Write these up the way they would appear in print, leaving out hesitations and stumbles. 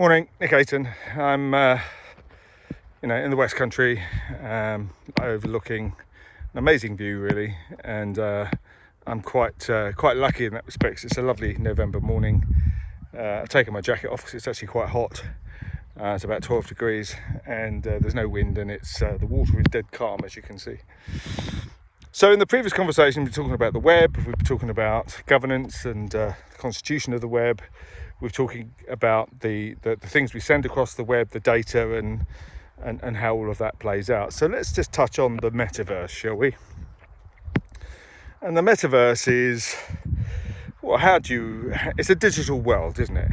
Morning, Nick Ayton. I'm, in the West Country, overlooking an amazing view, really, and I'm quite lucky in that respect. It's a lovely November morning. I've taken my jacket off because it's actually quite hot. It's about 12 degrees, and there's no wind, and it's the water is dead calm, as you can see. So in the previous conversation, we were talking about the web, we were talking about governance and the constitution of the web. We're talking about the things we send across the web, the data, and how all of that plays out. So let's just touch on the metaverse, shall we? And the metaverse is, it's a digital world, isn't it?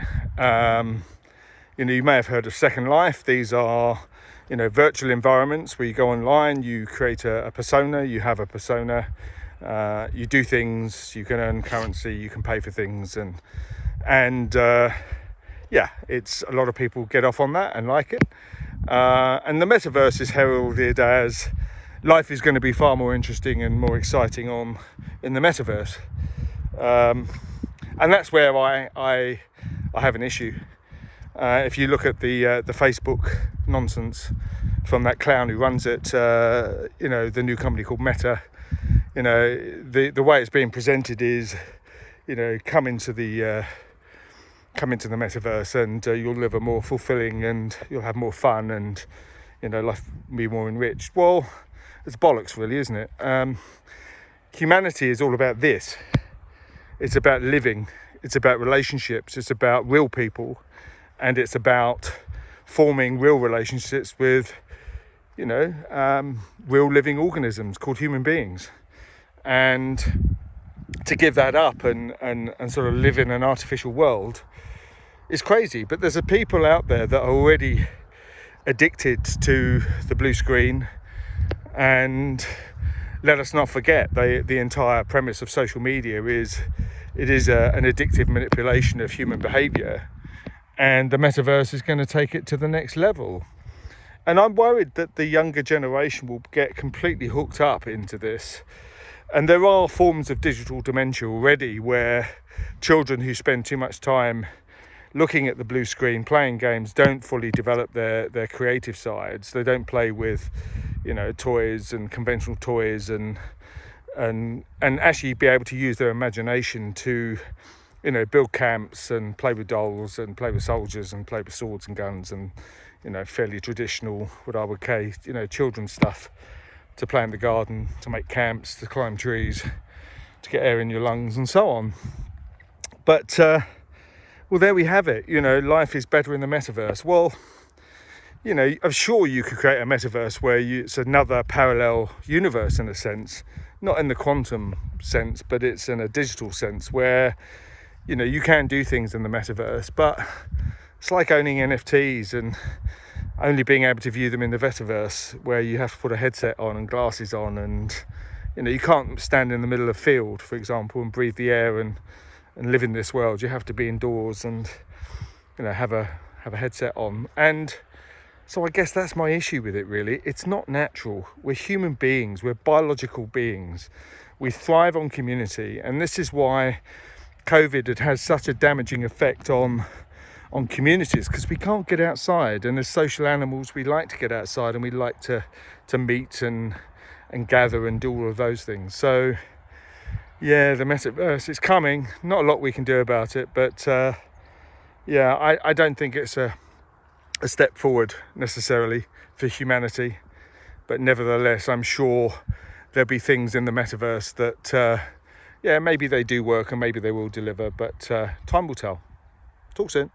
You may have heard of Second Life. These are, virtual environments where you go online, you create a persona, you have a persona, you do things, you can earn currency, you can pay for things, and it's a lot of people get off on that and like it. And the metaverse is heralded as life is going to be far more interesting and more exciting in the metaverse. And that's where I have an issue. If you look at the Facebook nonsense from that clown who runs it, the new company called Meta, the way it's being presented is, come into the metaverse and you'll live a more fulfilling and you'll have more fun and life will be more enriched. Well, it's bollocks, really, isn't it? Humanity is all about this. It's about living, it's about relationships, it's about real people, and it's about forming real relationships with real living organisms called human beings. And to give that up and sort of live in an artificial world is crazy. But there's people out there that are already addicted to the blue screen, and let us not forget the entire premise of social media is an addictive manipulation of human behavior, and the metaverse is going to take it to the next level. And I'm worried that the younger generation will get completely hooked up into this. And there are forms of digital dementia already where children who spend too much time looking at the blue screen, playing games, don't fully develop their creative sides. They don't play with, toys and conventional toys and actually be able to use their imagination to, build camps and play with dolls and play with soldiers and play with swords and guns and, fairly traditional, what I would call, children's stuff, to play in the garden, to make camps, to climb trees, to get air in your lungs and so on. But, there we have it. Life is better in the metaverse. Well, I'm sure you could create a metaverse where it's another parallel universe in a sense, not in the quantum sense, but it's in a digital sense where, you can do things in the metaverse, but it's like owning NFTs and only being able to view them in the metaverse, where you have to put a headset on and glasses on, and you can't stand in the middle of a field, for example, and breathe the air and live in this world. You have to be indoors and have a headset on. And so I guess that's my issue with it, really. It's not natural. We're human beings, we're biological beings, we thrive on community, and this is why COVID has such a damaging effect on communities, because we can't get outside, and as social animals we like to get outside and we like to meet and gather and do all of those things. So the metaverse is coming. Not a lot we can do about it, but I don't think it's a step forward necessarily for humanity, but nevertheless I'm sure there'll be things in the metaverse that maybe they do work and maybe they will deliver, but time will tell. Talk soon.